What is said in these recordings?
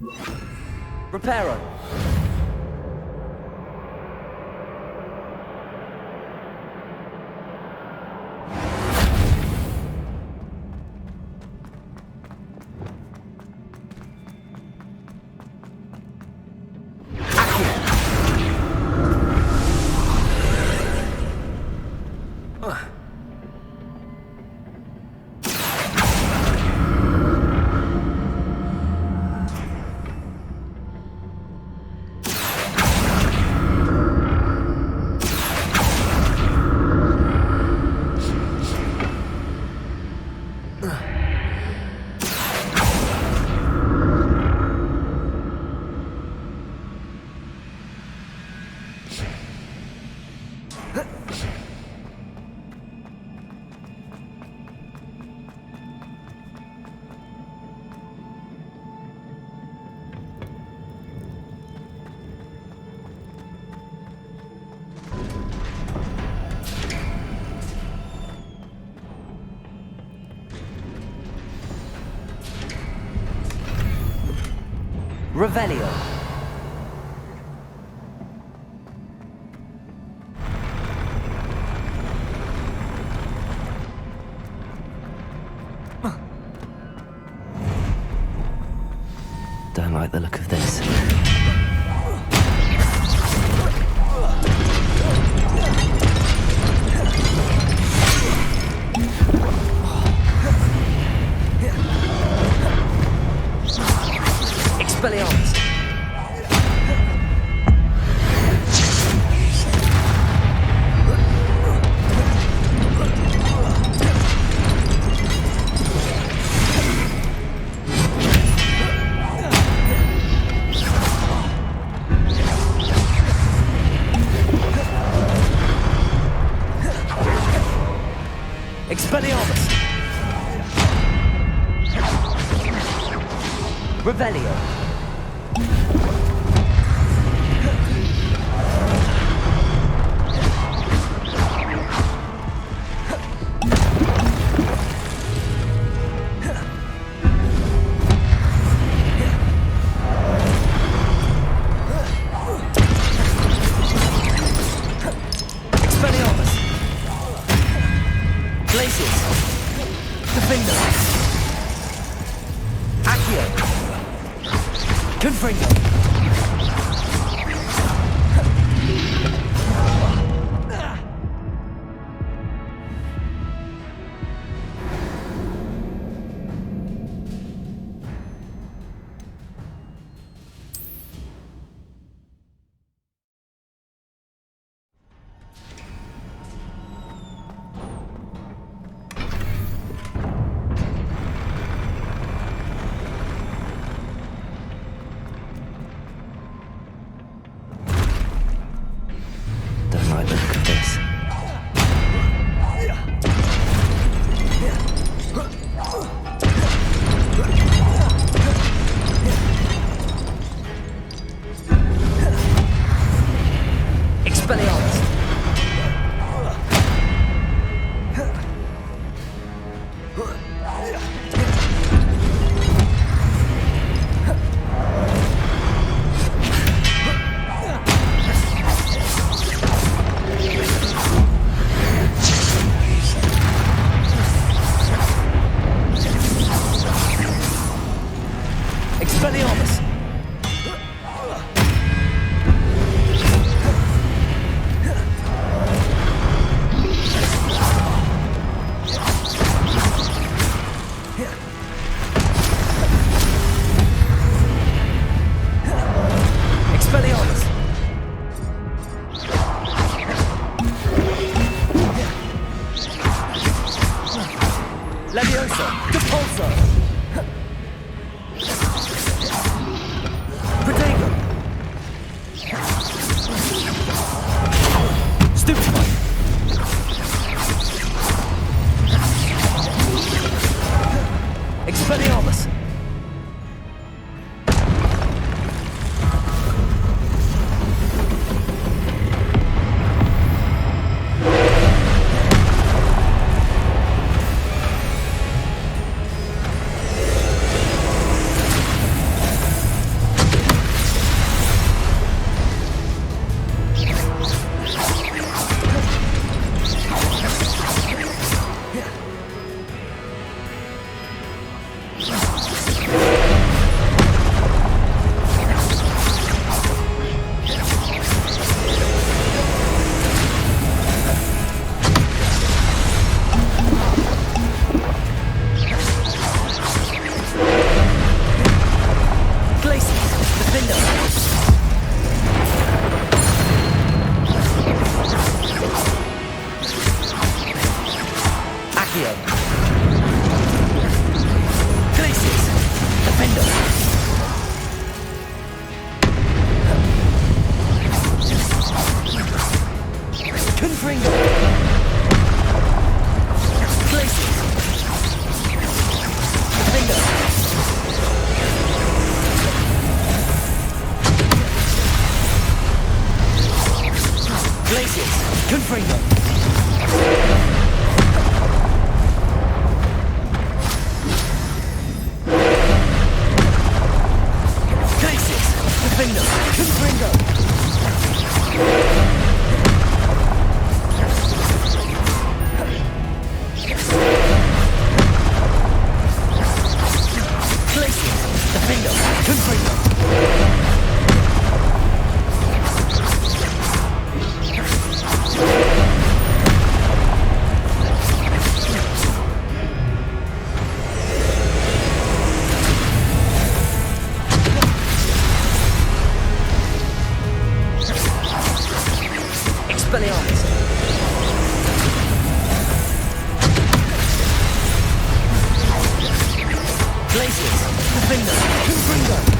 Reparo. Revelio. Don't like the look of this. Expelliarmus. Expelliarmus. Revelio. Expelliarmus. Glacius. Defender. Accio. Confringo. Don't like the look of this. Expelliarmus. Expelliarmus. Expelliarmus. Leviosa. Depulso. Defender! Confringo! Expelliarmus! Glacius! Defender! Confringo!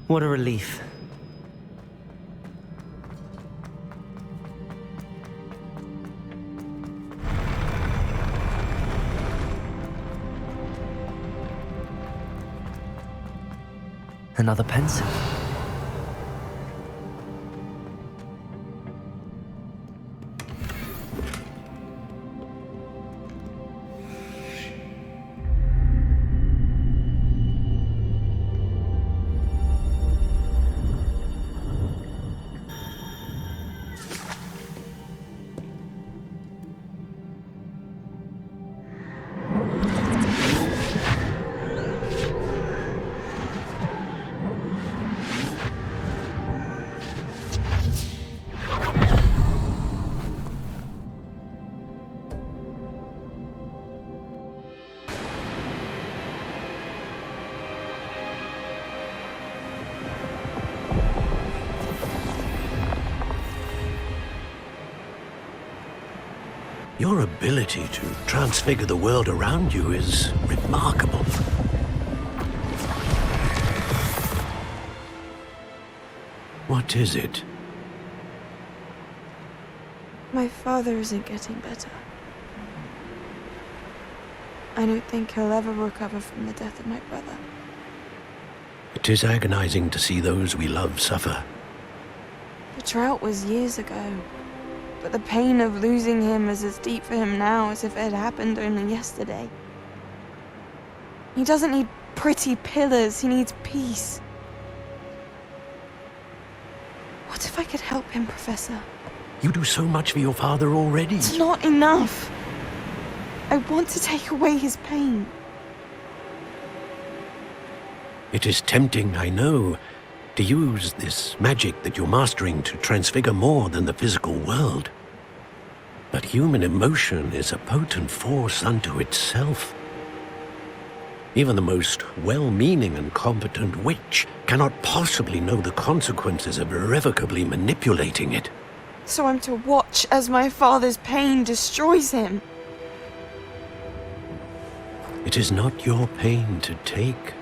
What a relief. Another pencil. Your ability to transfigure the world around you is remarkable. What is it? My father isn't getting better. I don't think he'll ever recover from the death of my brother. It is agonizing to see those we love suffer. The drought was years ago, but the pain of losing him is as deep for him now as if it had happened only yesterday. He doesn't need pretty pillars, he needs peace. What if I could help him, Professor? You do so much for your father already. It's not enough. I want to take away his pain. It is tempting, I know, to use this magic that you're mastering to transfigure more than the physical world. But human emotion is a potent force unto itself. Even the most well-meaning and competent witch cannot possibly know the consequences of irrevocably manipulating it. So I'm to watch as my father's pain destroys him. It is not your pain to take.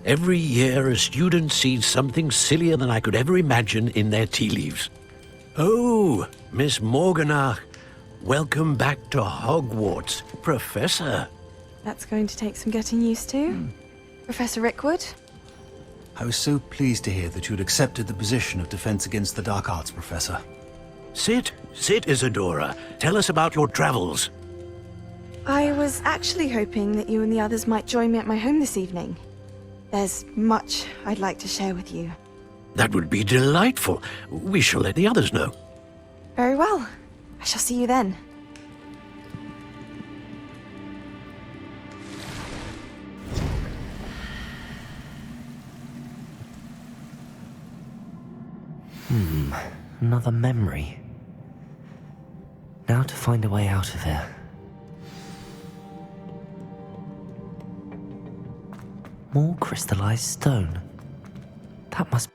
Every year, a student sees something sillier than I could ever imagine in their tea leaves. Oh, Miss Morganach, welcome back to Hogwarts, Professor. That's going to take some getting used to. Professor Rickwood? I was so pleased to hear that you'd accepted the position of Defense Against the Dark Arts, Professor. Sit, Isadora. Tell us about your travels. I was actually hoping that you and the others might join me at my home this evening. There's much I'd like to share with you. That would be delightful. We shall let the others know. Very well. I shall see you then. Another memory. Now to find a way out of here. More crystallized stone. That must...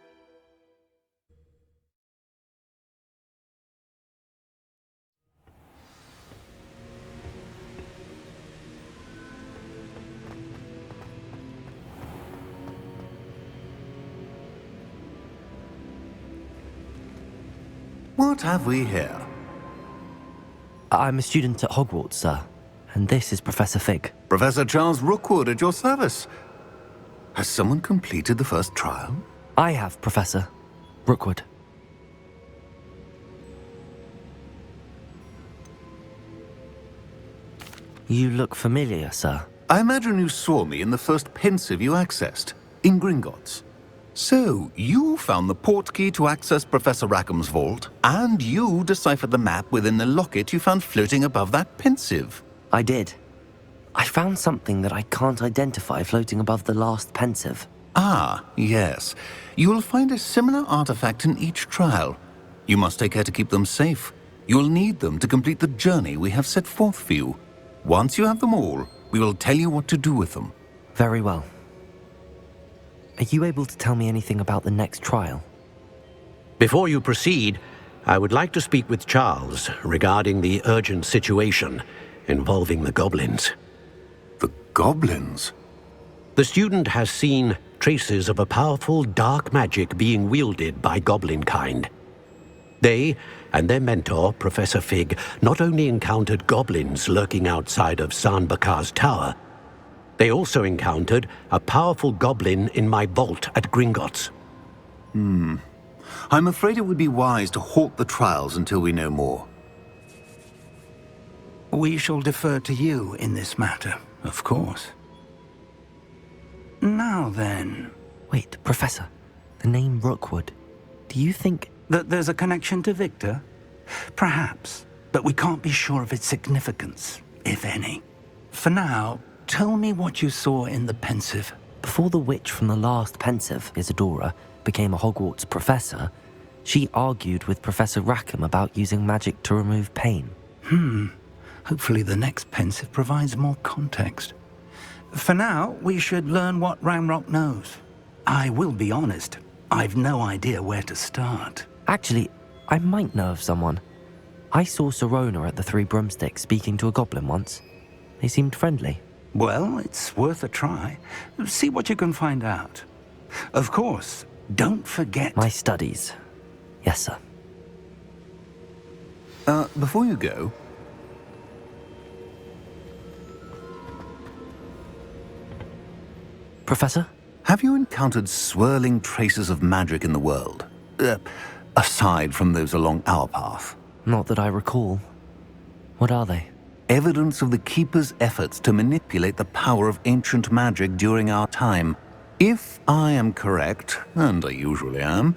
What have we here? I'm a student at Hogwarts, sir. And this is Professor Fig. Professor Charles Rookwood at your service. Has someone completed the first trial? I have, Professor Rookwood. You look familiar, sir. I imagine you saw me in the first pensive you accessed, in Gringotts. So, you found the portkey to access Professor Rackham's vault, and you deciphered the map within the locket you found floating above that pensive. I did. I found something that I can't identify floating above the last pensive. Ah, yes. You will find a similar artifact in each trial. You must take care to keep them safe. You will need them to complete the journey we have set forth for you. Once you have them all, we will tell you what to do with them. Very well. Are you able to tell me anything about the next trial? Before you proceed, I would like to speak with Charles regarding the urgent situation involving the goblins. The goblins? The student has seen traces of a powerful dark magic being wielded by goblin kind. They and their mentor, Professor Fig, not only encountered goblins lurking outside of San Bakar's tower, they also encountered a powerful goblin in my vault at Gringotts. I'm afraid it would be wise to halt the trials until we know more. We shall defer to you in this matter, of course. Now then... Wait, Professor. The name Rookwood. Do you think... that there's a connection to Victor? Perhaps, but we can't be sure of its significance, if any. For now, tell me what you saw in the pensive. Before the witch from the last pensive, Isadora, became a Hogwarts professor, she argued with Professor Rackham about using magic to remove pain. Hopefully the next pensive provides more context. For now, we should learn what Ramrock knows. I will be honest, I've no idea where to start. Actually, I might know of someone. I saw Sirona at the Three Broomsticks speaking to a goblin once. They seemed friendly. Well, it's worth a try. See what you can find out. Of course, don't forget... My studies. Yes, sir. Before you go, Professor? have you encountered swirling traces of magic in the world? Aside from those along our path? Not that I recall. What are they? Evidence of the Keeper's efforts to manipulate the power of ancient magic during our time. If I am correct, and I usually am,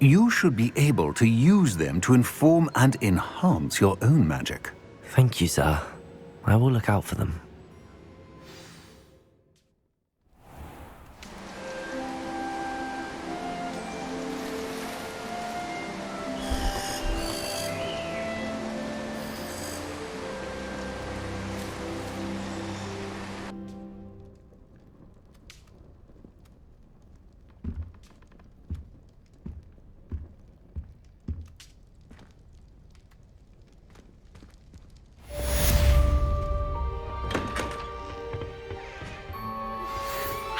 you should be able to use them to inform and enhance your own magic. Thank you, sir. I will look out for them.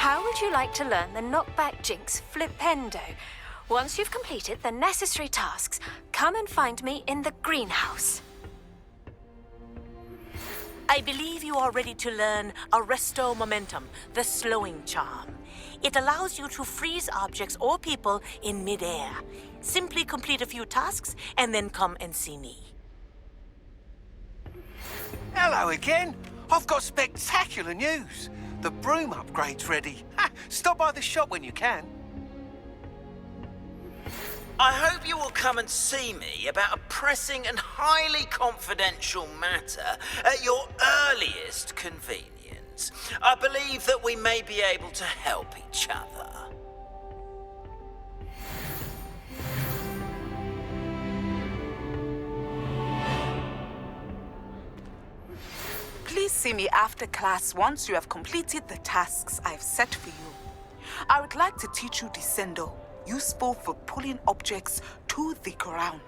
How would you like to learn the knockback jinx flipendo? Once you've completed the necessary tasks, come and find me in the greenhouse. I believe you are ready to learn Arresto Momentum, the slowing charm. It allows you to freeze objects or people in midair. Simply complete a few tasks and then come and see me. Hello again. I've got spectacular news. The broom upgrade's ready. Stop by the shop when you can. I hope you will come and see me about a pressing and highly confidential matter at your earliest convenience. I believe that we may be able to help each other. Please see me after class once you have completed the tasks I've set for you. I would like to teach you Descendo, useful for pulling objects to the ground.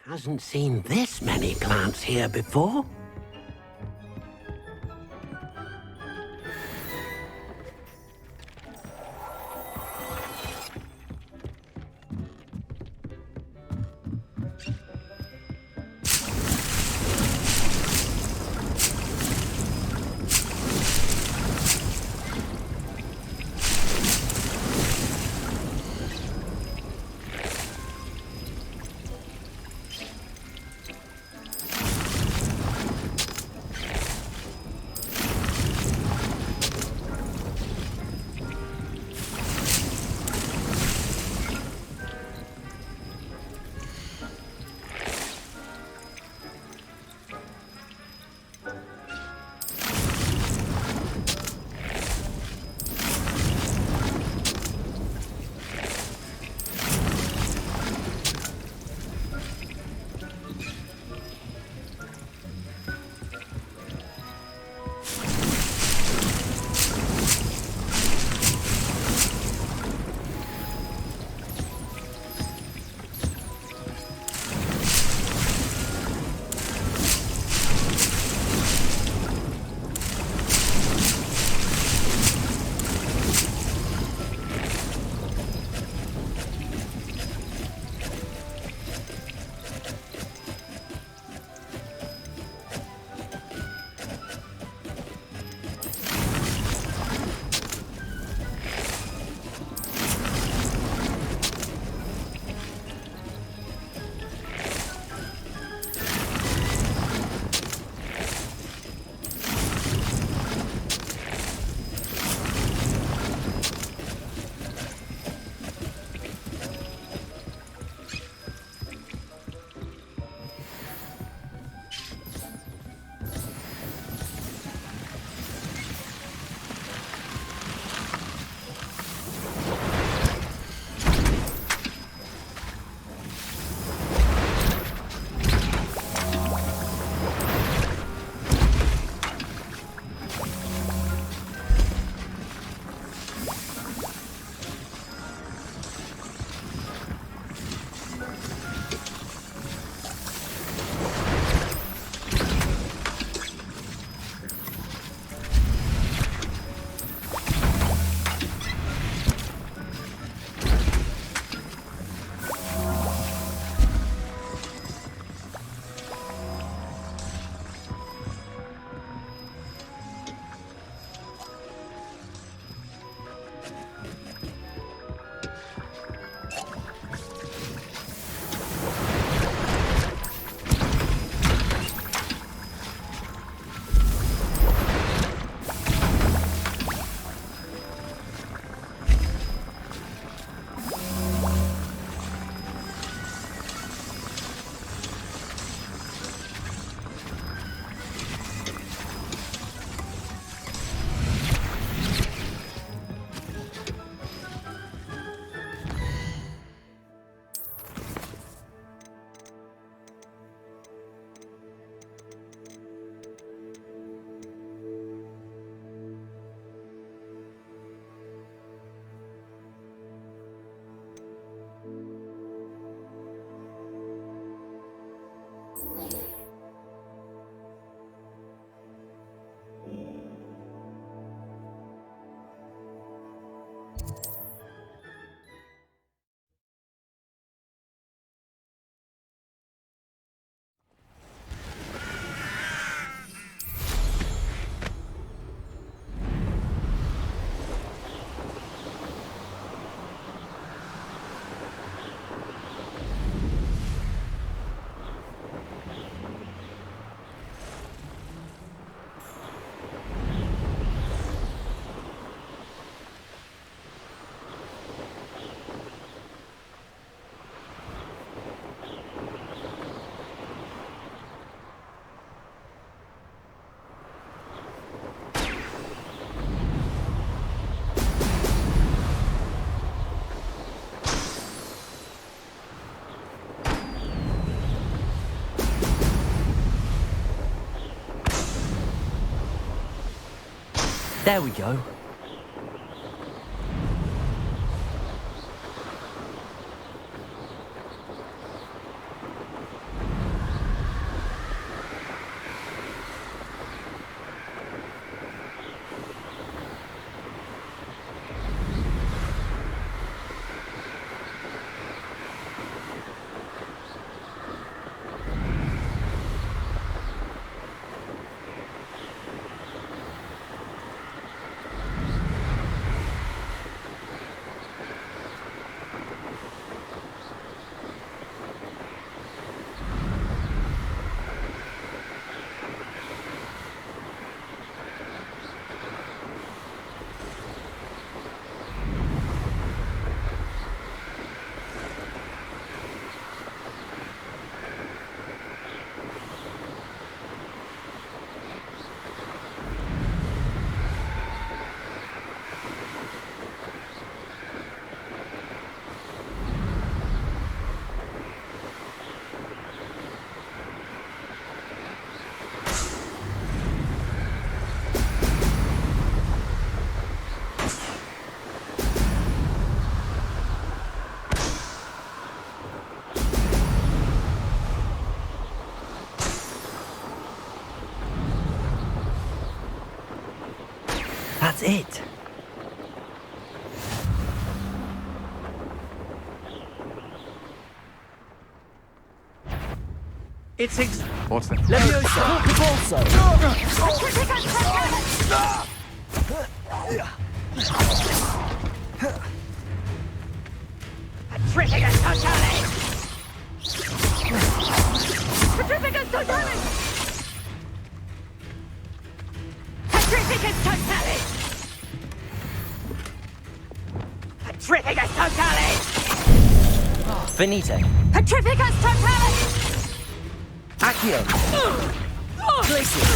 Hasn't seen this many plants here before. There we go. That's it. It's What's that? Leviosa! Petrificus totalis! Petrificus totalis! Petrificus totalis! Petrificus totalis! Finite. Petrificus totalis! Accio. Glacius.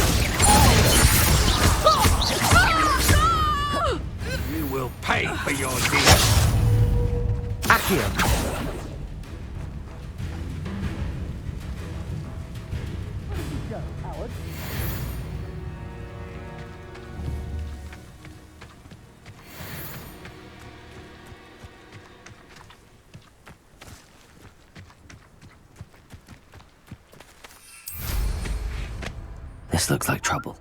You will pay for your deeds. Accio. This looks like trouble.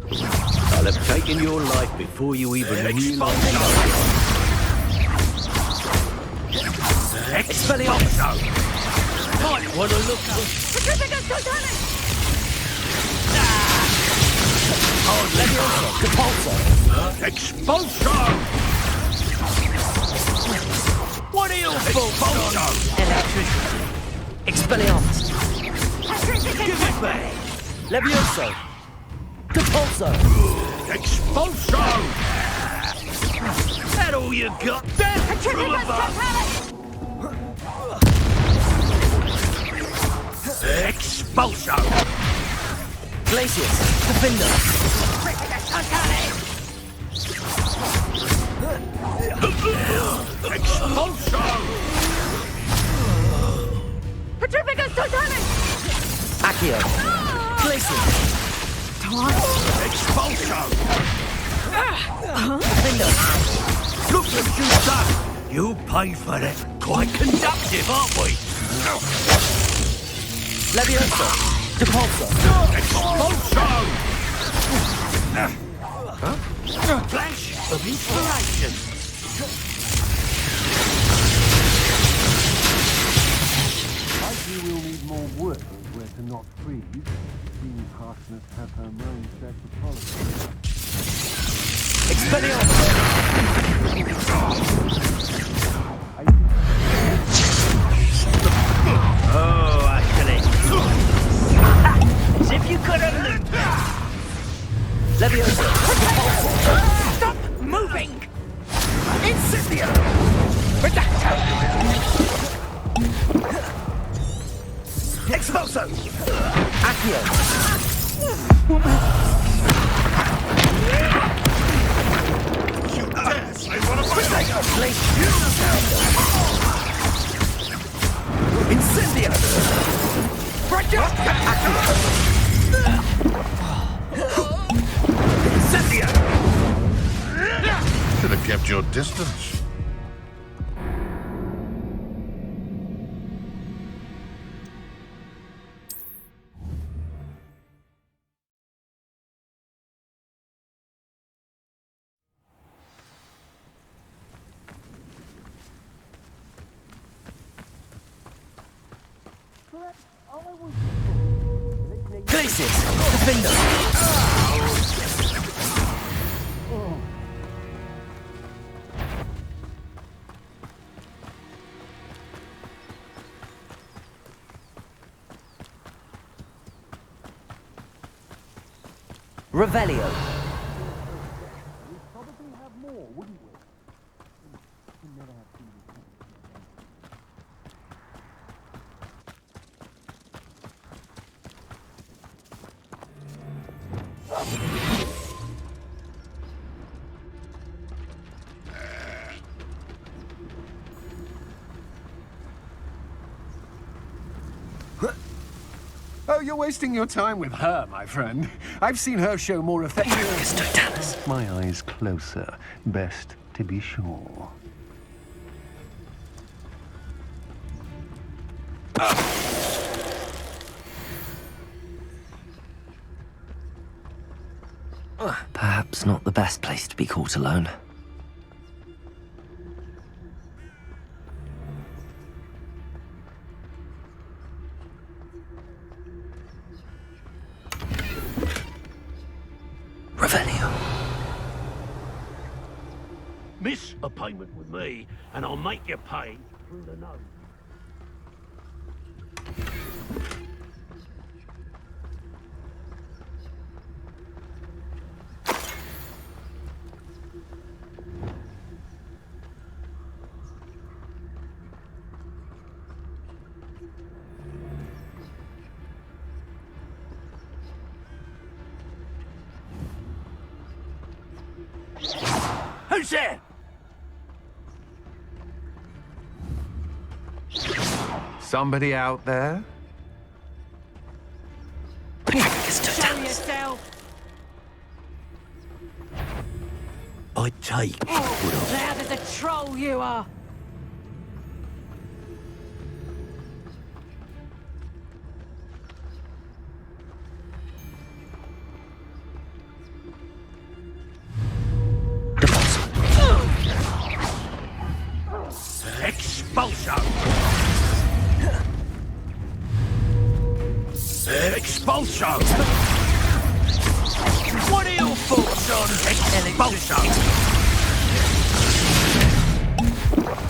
I'll have taken your life before you even realize. Expelliarmus! Might want to look up. Petrificus totalis! Leviosa! Depulso! Expulso! What are you for? Electricity. Expelliarmus! Give it back! Levioso! Depulso! Expulso! That all you got? Death from above! Expulso! Glacius! Defender! Expulso! Petrificus totalis! Accio! Glacius! Expulso! Defender! Look what you've done! You paid for it. Quite conductive, aren't we? Leviosa! Depulso! Expulso! Flash of inspiration! Likely we'll need more workers where to not freeze. Queen Harshness has her own set of policies. Oh, actually. As if you could have looked. Leviosa! Stop moving! Incendio! Redacto! Expulso! Accio! You dare say what a fight! Incendio! Redacto! your distance. Glacius! Defender! Revelio. Oh, you're wasting your time with her, my friend. I've seen her show more affection. My eyes closer. Best to be sure. Perhaps not the best place to be caught alone. Revelio. Miss a payment with me, and I'll make you pay through the nose. Who's there? Somebody out there? Show yourself! I take Loud as a troll you are! Expulso! Expulso! What are your thoughts on Expulso!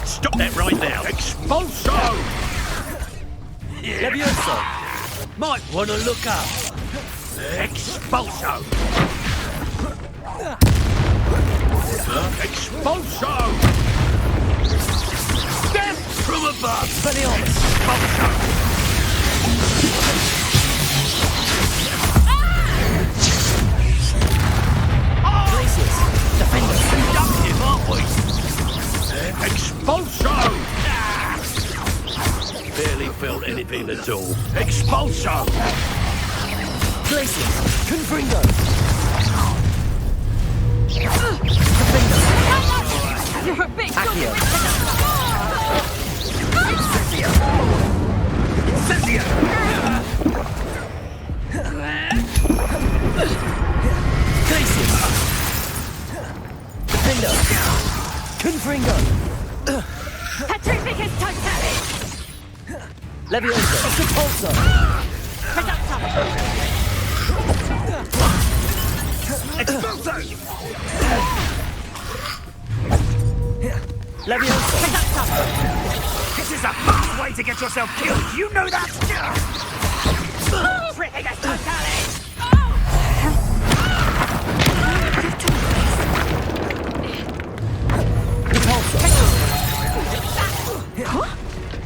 Stop that right now! Expulso! Levioso! Might want to look up. Expulso! Expulso! Death from above! Expulso! Glacius! Defender! Productive, aren't we? Expulso! Barely felt anything at all. Expulso! Glacius! Confringo! You're a big Accio! Incendio! Glacius! Defender! Confringo! Petrificus totalis! Levioso! Expulso! Expulso! Levioso! This is a fast way to get yourself killed. You know that? Petrificus totalis!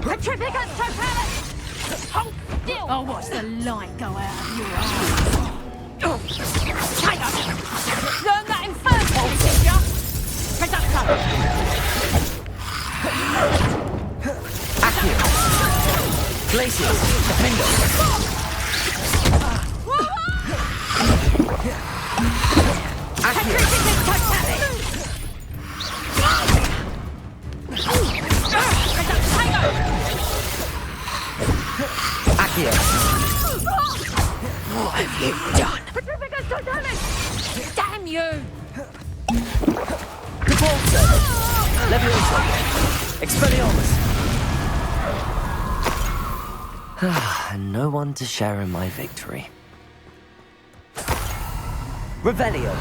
Petrificus totalis! Hold still! I'll watch the light go out of your eyes. Take up! Learn that in first, did ya? Reducto! Accio! Glacius! Defender! Accio! Petrificus totalis! on you! Repulsor! Leviosa! Expelliarmus! And no one to share in my victory. Revelio!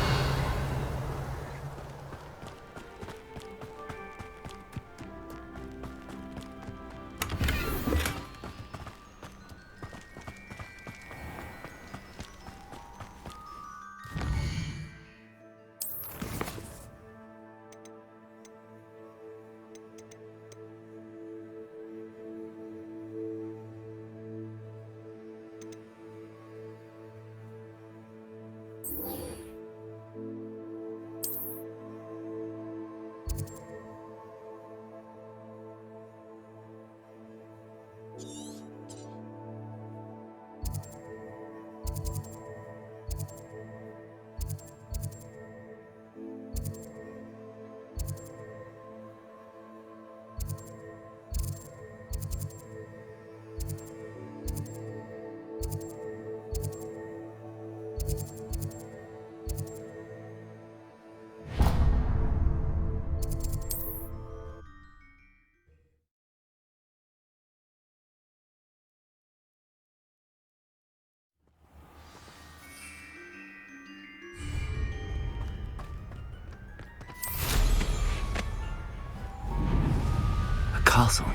Castle.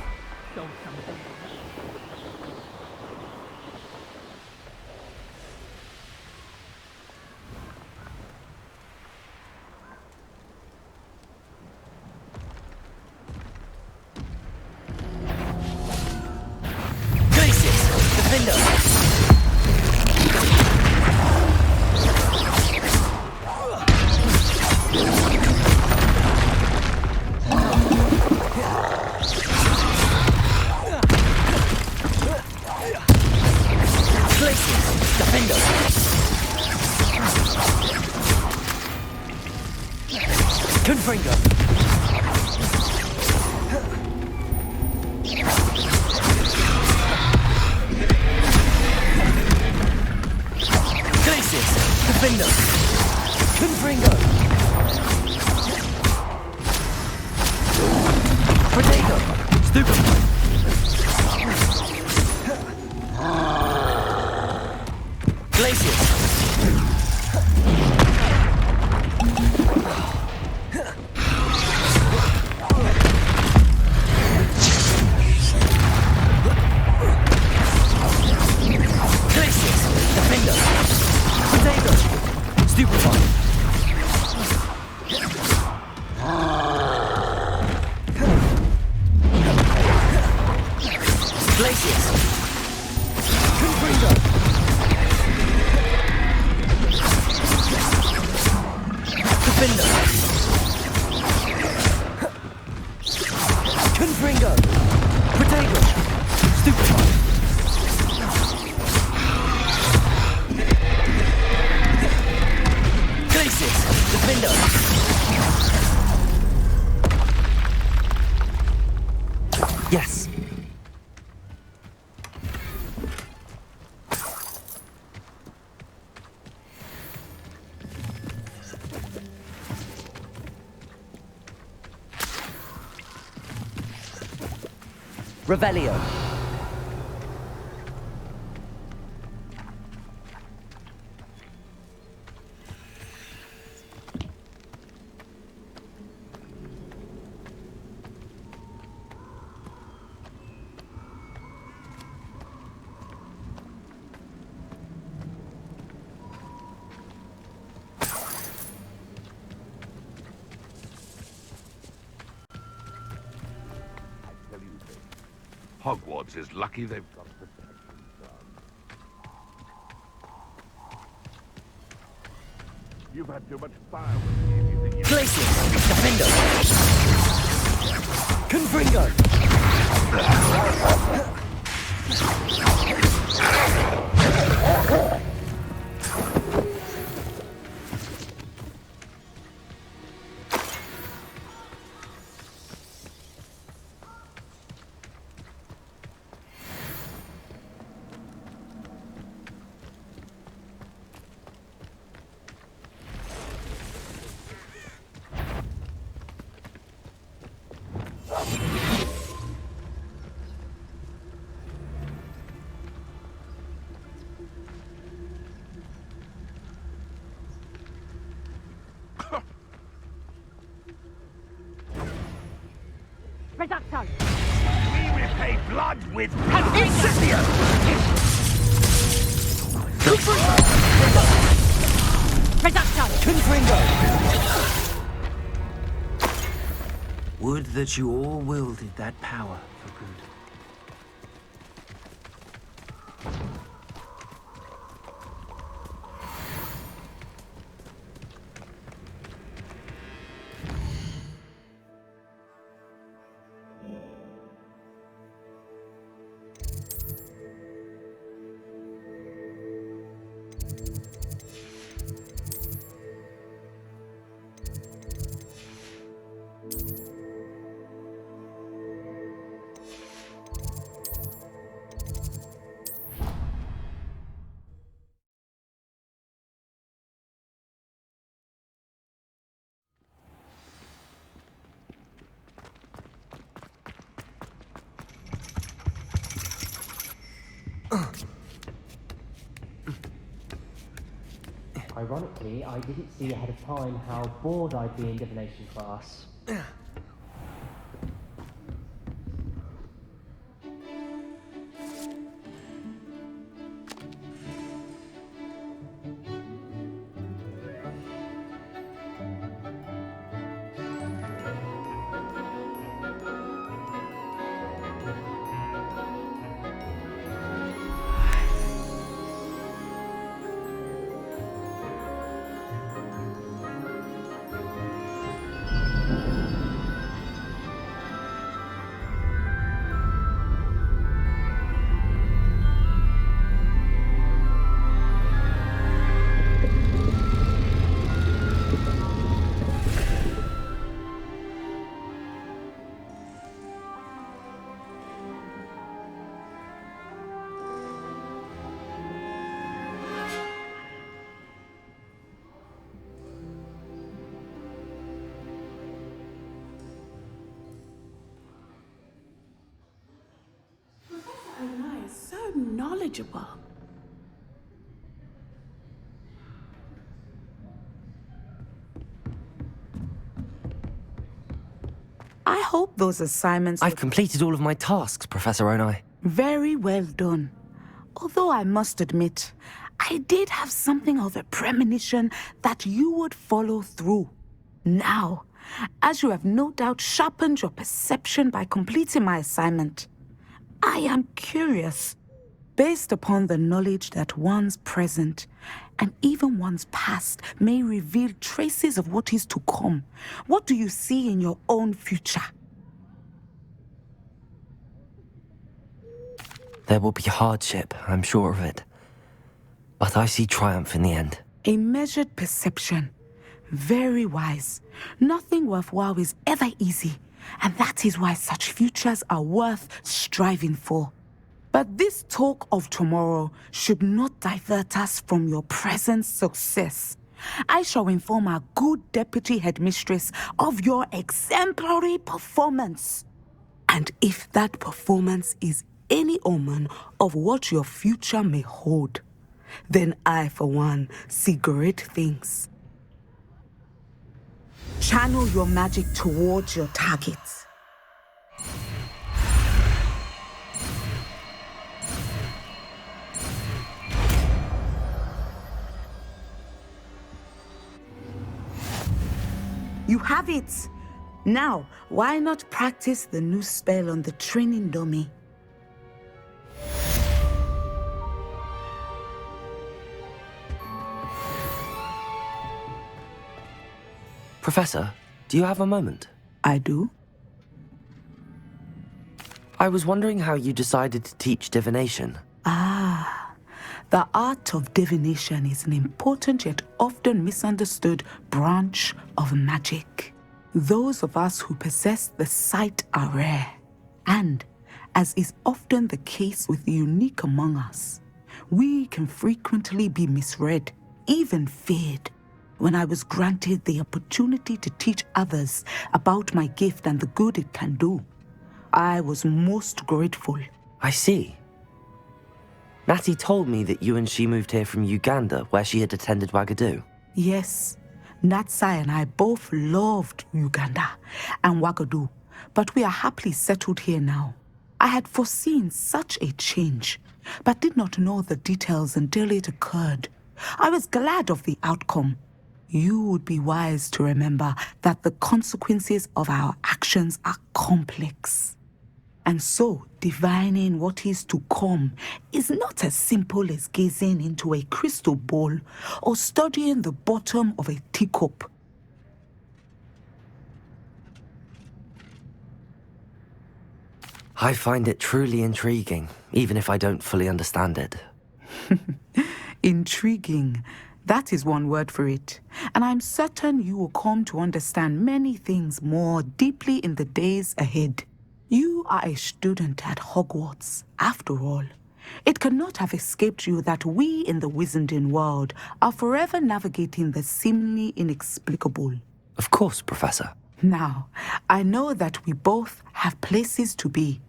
Glacius! Defender! Confringo! Glacius! Defender! Confringo! Protego! Stupefy! Glacius! Yes. Revelio. Hogwarts is lucky they've got protection from. You've had too much fire with me if you think you... Glacius! Defender! Confringo! Reducto! We repay blood with Incendio! Reducto! Confringo! Would that you all wielded that power for good. Ironically, I didn't see ahead of time how bored I'd be in divination class. So knowledgeable. I hope those assignments I've completed all of my tasks, Professor Onai. Very well done. Although I must admit, I did have something of a premonition that you would follow through. Now, as you have no doubt sharpened your perception by completing my assignment, I am curious. Based upon the knowledge that one's present and even one's past may reveal traces of what is to come, what do you see in your own future? There will be hardship, I'm sure of it. But I see triumph in the end. A measured perception. Very wise. Nothing worthwhile is ever easy, and that is why such futures are worth striving for. But this talk of tomorrow should not divert us from your present success. I shall inform our good deputy headmistress of your exemplary performance. And if that performance is any omen of what your future may hold, then I, for one, see great things. Channel your magic towards your targets. You have it! Now, why not practice the new spell on the training dummy? Professor, do you have a moment? I do. I was wondering how you decided to teach divination. The art of divination is an important yet often misunderstood branch of magic. Those of us who possess the sight are rare, and, as is often the case with the unique among us, we can frequently be misread, even feared. When I was granted the opportunity to teach others about my gift and the good it can do, I was most grateful. I see. Natty told me that you and she moved here from Uganda, where she had attended Wagadu. Yes, Natsai and I both loved Uganda and Wagadu, but we are happily settled here now. I had foreseen such a change, but did not know the details until it occurred. I was glad of the outcome. You would be wise to remember that the consequences of our actions are complex. And so, divining what is to come is not as simple as gazing into a crystal ball or studying the bottom of a teacup. I find it truly intriguing, even if I don't fully understand it. Intriguing. That is one word for it. And I'm certain you will come to understand many things more deeply in the days ahead. You are a student at Hogwarts, after all. It cannot have escaped you that we in the Wizarding world are forever navigating the seemingly inexplicable. Of course, Professor. Now, I know that we both have places to be.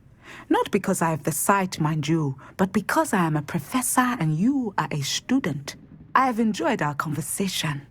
Not because I have the sight, mind you, but because I am a professor and you are a student. I have enjoyed our conversation.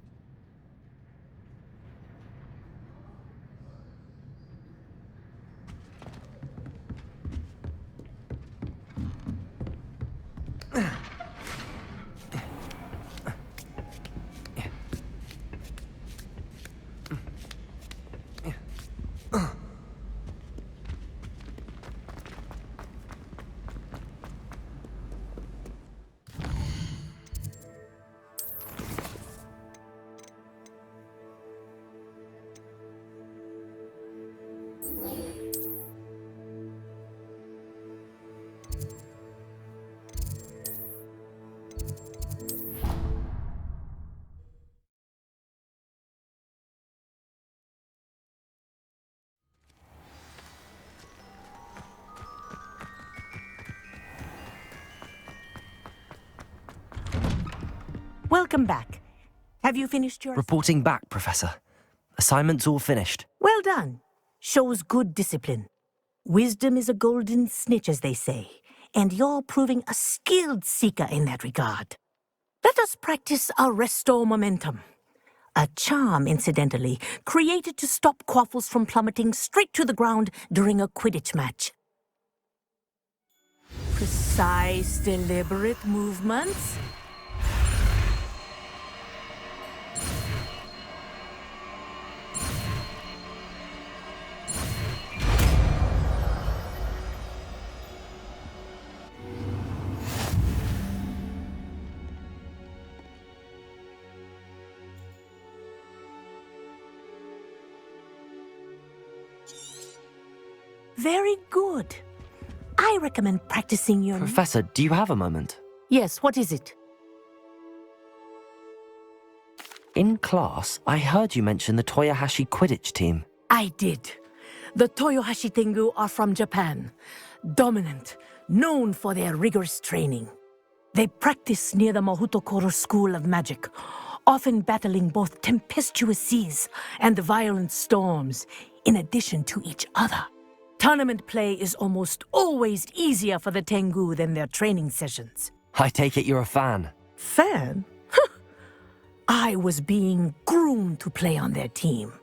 Welcome back. Have you finished your... Reporting back, Professor. Assignment's all finished. Well done. Shows good discipline. Wisdom is a golden snitch, as they say, and you're proving a skilled seeker in that regard. Let us practice our Restore Momentum. A charm, incidentally, created to stop Quaffles from plummeting straight to the ground during a Quidditch match. Precise, deliberate movements. Very good. I recommend practicing your... Professor, do you have a moment? Yes, what is it? In class, I heard you mention the Toyohashi Quidditch team. I did. The Toyohashi Tengu are from Japan. Dominant, known for their rigorous training. They practice near the Mahutokoro School of Magic, often battling both tempestuous seas and violent storms, in addition to each other. Tournament play is almost always easier for the Tengu than their training sessions. I take it you're a fan. Fan? I was being groomed to play on their team.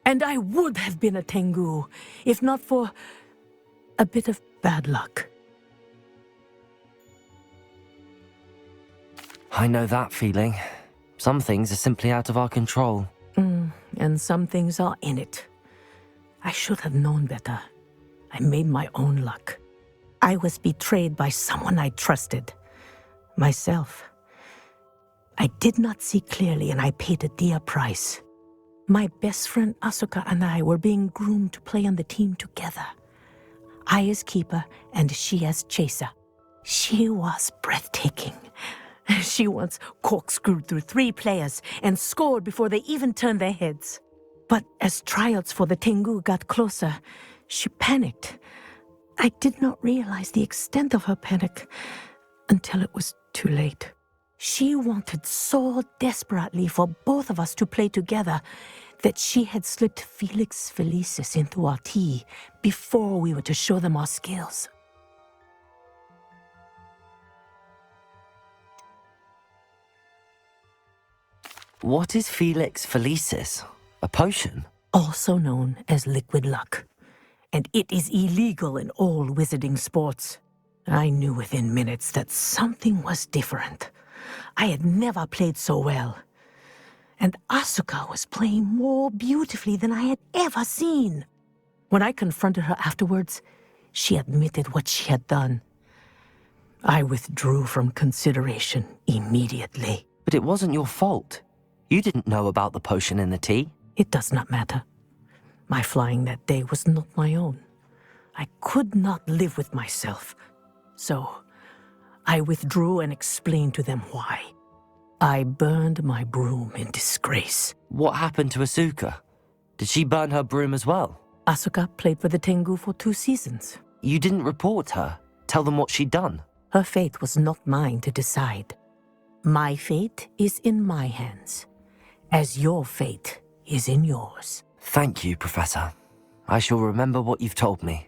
And I would have been a Tengu, if not for a bit of bad luck. I know that feeling. Some things are simply out of our control. And some things are in it. I should have known better. I made my own luck. I was betrayed by someone I trusted. Myself. I did not see clearly and I paid a dear price. My best friend Asuka and I were being groomed to play on the team together. I as keeper and she as chaser. She was breathtaking. She once corkscrewed through 3 players and scored before they even turned their heads. But as tryouts for the Tengu got closer, she panicked. I did not realize the extent of her panic until it was too late. She wanted so desperately for both of us to play together that she had slipped Felix Felicis into our tea before we were to show them our skills. What is Felix Felicis? A potion? Also known as liquid luck. and it is illegal in all wizarding sports. I knew within minutes that something was different. I had never played so well. And Asuka was playing more beautifully than I had ever seen. When I confronted her afterwards, she admitted what she had done. I withdrew from consideration immediately. But it wasn't your fault. You didn't know about the potion in the tea. It does not matter. My flying that day was not my own. I could not live with myself. So, I withdrew and explained to them why. I burned my broom in disgrace. What happened to Asuka? Did she burn her broom as well? Asuka played for the Tengu for 2 seasons. You didn't report her? Tell them what she'd done? Her fate was not mine to decide. My fate is in my hands, as your fate is in yours. Thank you, Professor. I shall remember what you've told me.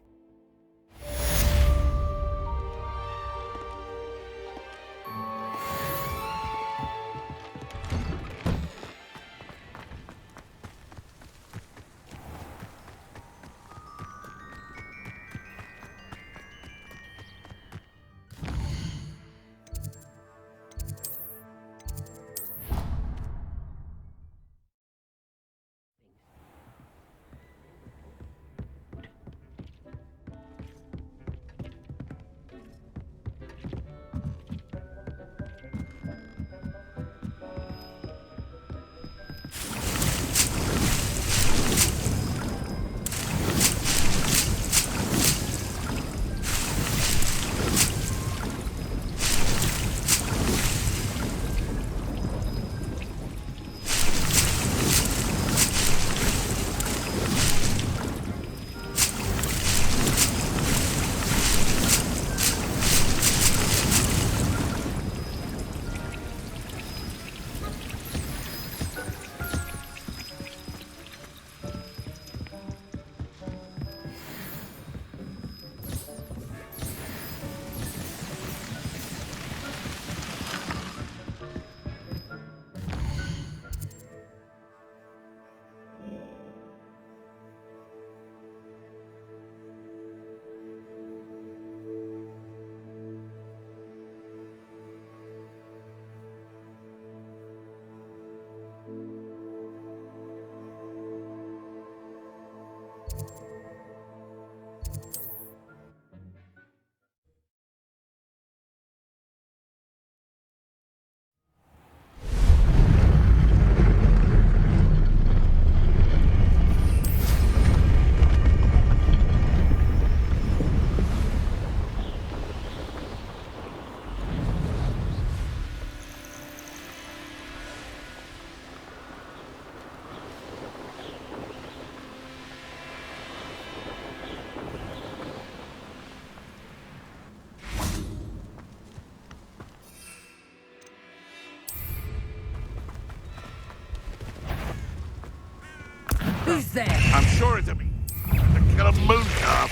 Who's there? I'm sure it's a me. To kill a moon calf.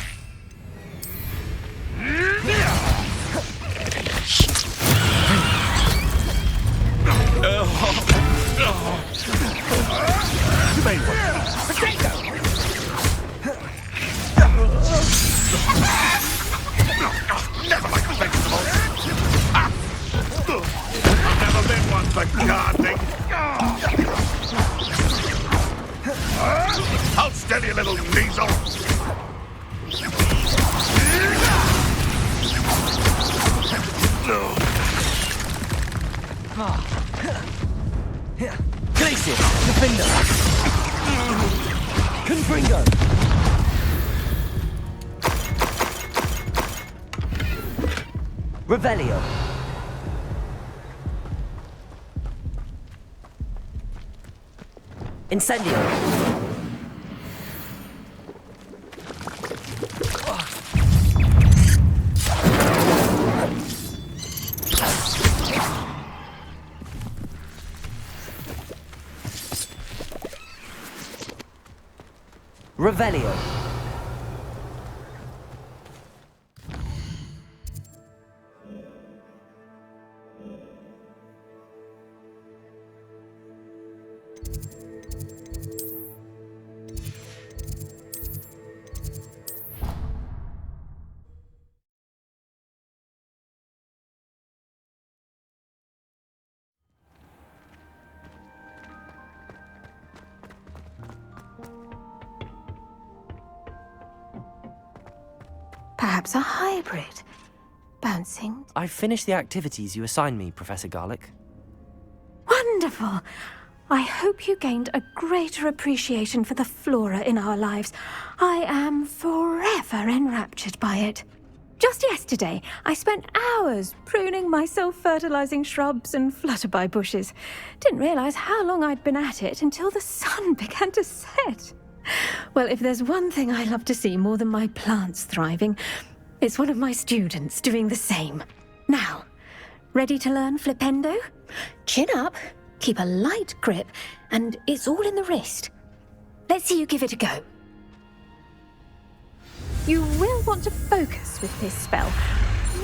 Never like vegetables. I've never been one for gardening. Hold steady, little diesel. Glacius, Defender. Confringo. Revelio. Incendio. Revelio. perhaps a hybrid. Bouncing. I've finished the activities you assigned me, Professor Garlick. Wonderful! I hope you gained a greater appreciation for the flora in our lives. I am forever enraptured by it. Just yesterday, I spent hours pruning my self-fertilizing shrubs and flutterby bushes. Didn't realize how long I'd been at it until the sun began to set. Well, if there's one thing I love to see more than my plants thriving, it's one of my students doing the same. Now, ready to learn Flipendo? Chin up, keep a light grip, and it's all in the wrist. Let's see you give it a go. You will want to focus with this spell.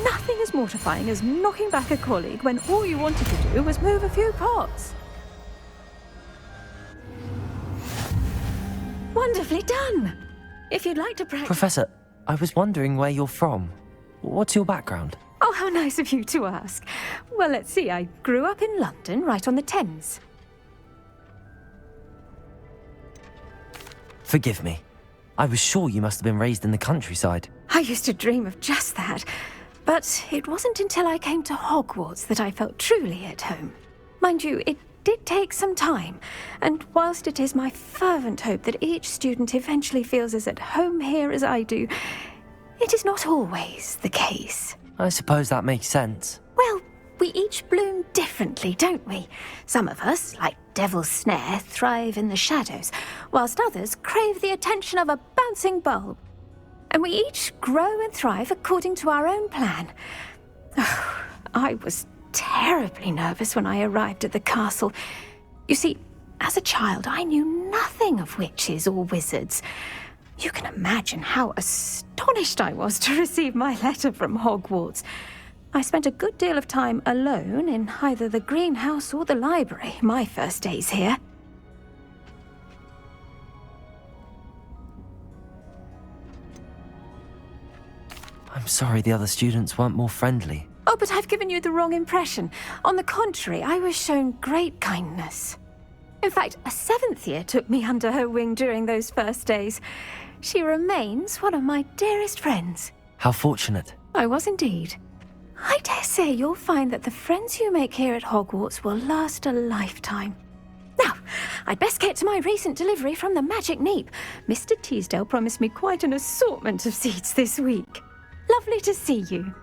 Nothing as mortifying as knocking back a colleague when all you wanted to do was move a few pots. Wonderfully done! If you'd like to practice... Professor, I was wondering where you're from. What's your background? Oh, how nice of you to ask. Well, let's see. I grew up in London, right on the Thames. Forgive me. I was sure you must have been raised in the countryside. I used to dream of just that. But it wasn't until I came to Hogwarts that I felt truly at home. Mind you, it did take some time. And whilst it is my fervent hope that each student eventually feels as at home here as I do, it is not always the case. I suppose that makes sense. Well, we each bloom differently, don't we? Some of us, like Devil's Snare, thrive in the shadows, whilst others crave the attention of a bouncing bulb. And we each grow and thrive according to our own plan. Oh, I was terribly nervous when I arrived at the castle. You see, as a child, I knew nothing of witches or wizards. You can imagine how astonished I was to receive my letter from Hogwarts. I spent a good deal of time alone in either the greenhouse or the library my first days here. I'm sorry the other students weren't more friendly. Oh, but I've given you the wrong impression. On the contrary, I was shown great kindness. In fact, a 7th year took me under her wing during those first days. She remains one of my dearest friends. How fortunate. I was indeed. I dare say you'll find that the friends you make here at Hogwarts will last a lifetime. Now, I'd best get to my recent delivery from the Magic Neep. Mr. Teasdale promised me quite an assortment of seeds this week. Lovely to see you.